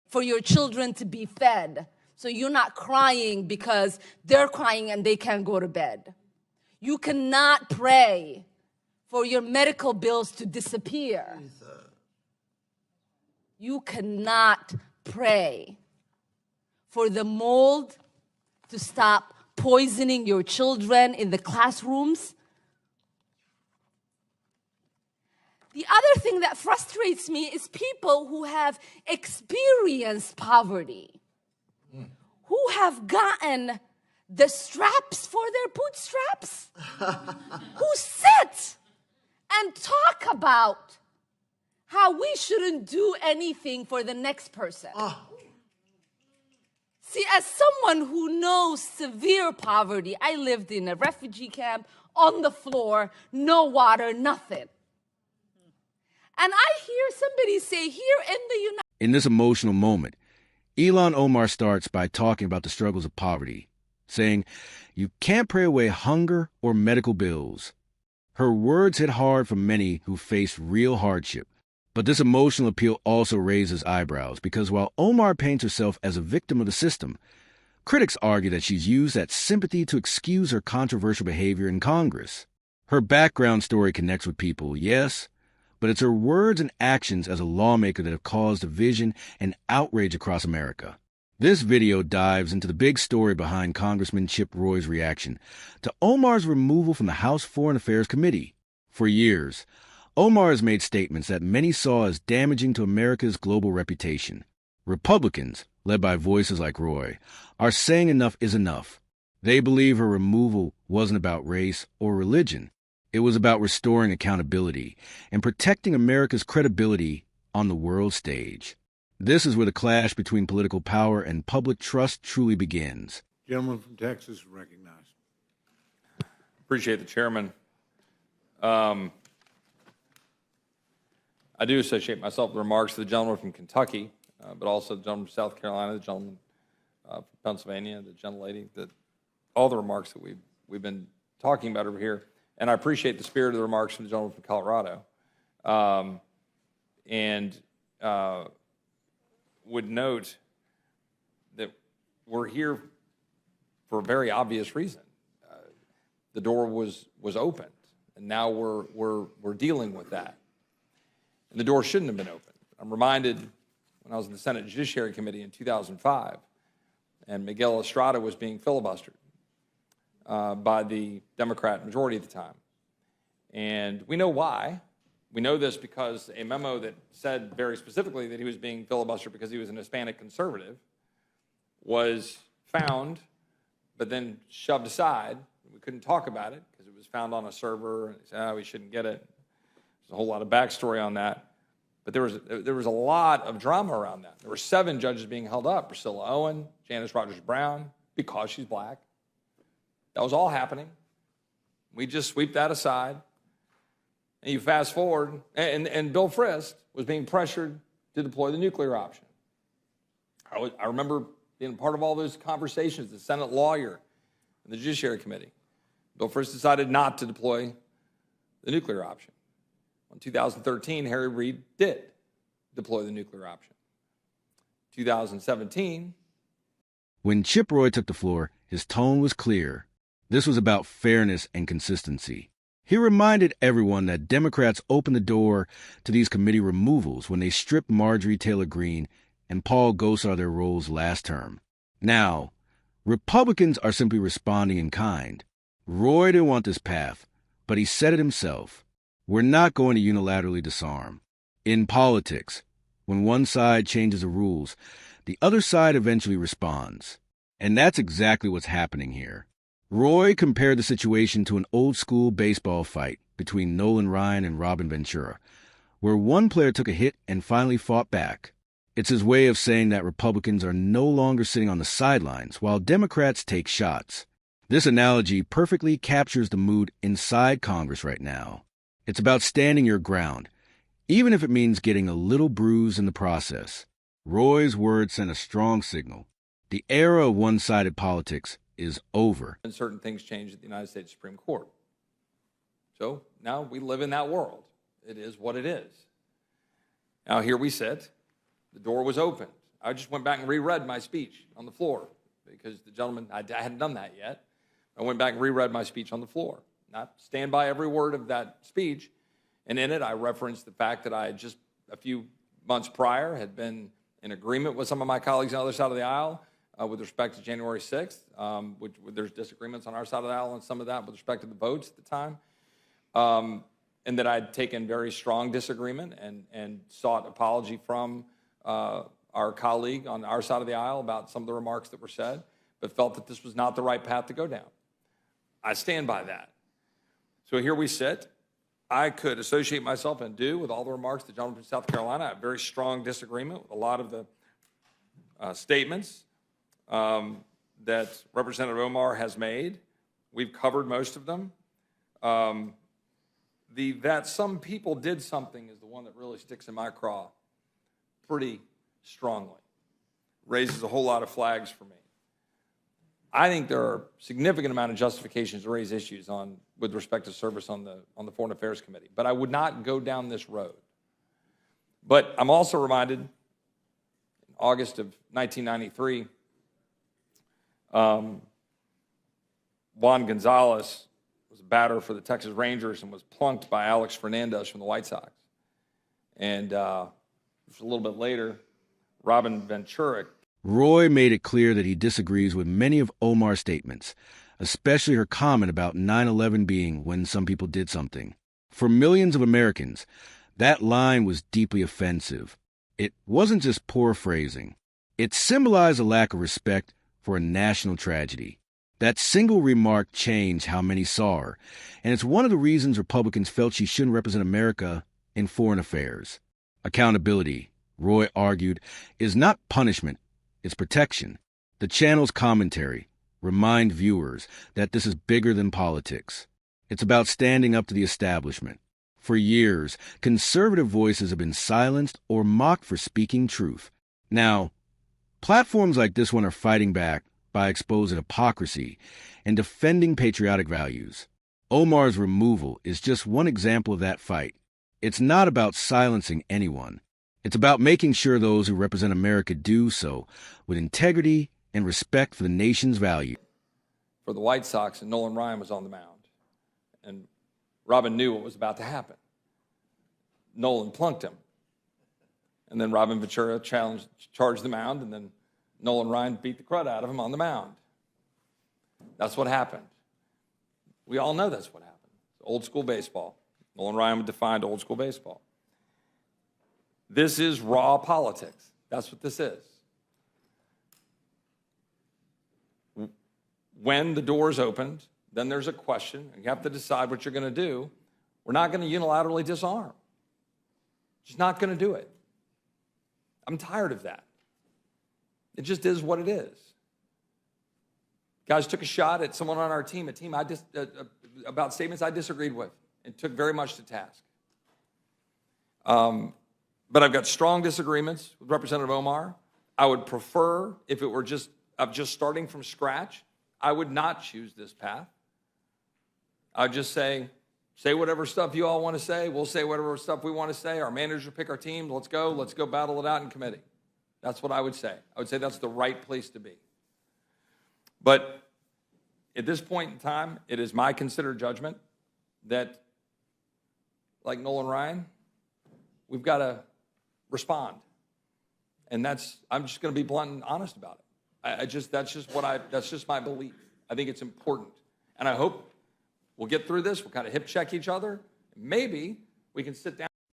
for your children to be fed. So you're not crying because they're crying and they can't go to bed. You cannot pray for your medical bills to disappear. You cannot pray for the mold to stop poisoning your children in the classrooms. The other thing that frustrates me is people who have experienced poverty, who have gotten the straps for their bootstraps, who sit and talk about how we shouldn't do anything for the next person. See, as someone who knows severe poverty, I lived in a refugee camp, on the floor, no water, nothing. And I hear somebody say here in the United States. In this emotional moment, Ilhan Omar starts by talking about the struggles of poverty, saying, "You can't pray away hunger or medical bills." Her words hit hard for many who face real hardship. But this emotional appeal also raises eyebrows because while Omar paints herself as a victim of the system, critics argue that she's used that sympathy to excuse her controversial behavior in Congress. Her background story connects with people, yes, but it's her words and actions as a lawmaker that have caused division and outrage across America. This video dives into the big story behind Congressman Chip Roy's reaction to Omar's removal from the House Foreign Affairs Committee. For years, Omar has made statements that many saw as damaging to America's global reputation. Republicans, led by voices like Roy, are saying enough is enough. They believe her removal wasn't about race or religion. It was about restoring accountability and protecting America's credibility on the world stage. This is where the clash between political power and public trust truly begins. Gentleman from Texas recognized. Appreciate the chairman. I do associate myself with the remarks of the gentleman from Kentucky, but also the gentleman from South Carolina, the gentleman from Pennsylvania, the gentlelady, all the remarks that we've been talking about over here. And I appreciate the spirit of the remarks from the gentleman from Colorado. Would note that we're here for a very obvious reason. The door was opened, and now we're dealing with that. And the door shouldn't have been open. I'm reminded when I was in the Senate Judiciary Committee in 2005, and Miguel Estrada was being filibustered by the Democrat majority at the time. And we know why. We know this because a memo that said very specifically that he was being filibustered because he was an Hispanic conservative was found, but then shoved aside. We couldn't talk about it because it was found on a server, and they said, we shouldn't get it. There's a whole lot of backstory on that. But there was a lot of drama around that. There were 7 judges being held up: Priscilla Owen, Janice Rogers Brown, because she's black. That was all happening. We just sweep that aside. And you fast forward, and Bill Frist was being pressured to deploy the nuclear option. I remember being part of all those conversations, the Senate lawyer and the Judiciary Committee. Bill Frist decided not to deploy the nuclear option. In 2013, Harry Reid did deploy the nuclear option. 2017. When Chip Roy took the floor, his tone was clear. This was about fairness and consistency. He reminded everyone that Democrats opened the door to these committee removals when they stripped Marjorie Taylor Greene and Paul Gosar their roles last term. Now, Republicans are simply responding in kind. Roy didn't want this path, but he said it himself. We're not going to unilaterally disarm. In politics, when one side changes the rules, the other side eventually responds. And that's exactly what's happening here. Roy compared the situation to an old-school baseball fight between Nolan Ryan and Robin Ventura, where one player took a hit and finally fought back. It's his way of saying that Republicans are no longer sitting on the sidelines while Democrats take shots. This analogy perfectly captures the mood inside Congress right now. It's about standing your ground, even if it means getting a little bruise in the process. Roy's words sent a strong signal. The era of one-sided politics is over. And certain things changed at the United States Supreme Court. So now we live in that world. It is what it is. Now here we sit. The door was opened. I just went back and reread my speech on the floor because the gentleman, I hadn't done that yet. I went back and reread my speech on the floor. Not stand by every word of that speech. And in it, I referenced the fact that I had just a few months prior had been in agreement with some of my colleagues on the other side of the aisle with respect to January 6th, which there's disagreements on our side of the aisle on some of that with respect to the votes at the time. And that I'd taken very strong disagreement and sought apology from our colleague on our side of the aisle about some of the remarks that were said, but felt that this was not the right path to go down. I stand by that. So here we sit. I could associate myself and do with all the remarks the gentleman from South Carolina. I have very strong disagreement with a lot of the statements that Representative Omar has made. We've covered most of them. That some people did something is the one that really sticks in my craw pretty strongly. Raises a whole lot of flags for me. I think there are significant amount of justifications to raise issues with respect to service on the Foreign Affairs Committee, but I would not go down this road. But I'm also reminded, in August of 1993, Juan Gonzalez was a batter for the Texas Rangers and was plunked by Alex Fernandez from the White Sox. And just a little bit later, Robin Ventura. Roy made it clear that he disagrees with many of Omar's statements, especially her comment about 9/11 being when some people did something. For millions of Americans, that line was deeply offensive. It wasn't just poor phrasing. It symbolized a lack of respect for a national tragedy. That single remark changed how many saw her, and it's one of the reasons Republicans felt she shouldn't represent America in foreign affairs. Accountability, Roy argued, is not punishment, it's protection. The channel's commentary remind viewers that this is bigger than politics. It's about standing up to the establishment. For years, conservative voices have been silenced or mocked for speaking truth. Now, platforms like this one are fighting back by exposing hypocrisy and defending patriotic values. Omar's removal is just one example of that fight. It's not about silencing anyone. It's about making sure those who represent America do so with integrity and respect for the nation's value. For the White Sox, and Nolan Ryan was on the mound. And Robin knew what was about to happen. Nolan plunked him. And then Robin Ventura charged the mound, and then Nolan Ryan beat the crud out of him on the mound. That's what happened. We all know that's what happened. Old school baseball. Nolan Ryan defined old school baseball. This is raw politics. That's what this is. When the doors opened, then there's a question, and you have to decide what you're going to do. We're not going to unilaterally disarm. Just not going to do it. I'm tired of that. It just is what it is. Guys took a shot at someone on our team, about statements I disagreed with and took very much to task. But I've got strong disagreements with Representative Omar. I would prefer, if it were just starting from scratch, I would not choose this path. I'd just say whatever stuff you all want to say. We'll say whatever stuff we want to say. Our manager pick our team. Let's go battle it out in committee. That's what I would say. I would say that's the right place to be. But at this point in time, it is my considered judgment that, like Nolan Ryan, we've got to respond. And I'm just going to be blunt and honest about it. That's just my belief. I think it's important. And I hope we'll get through this. We'll kind of hip check each other. Maybe we can sit down.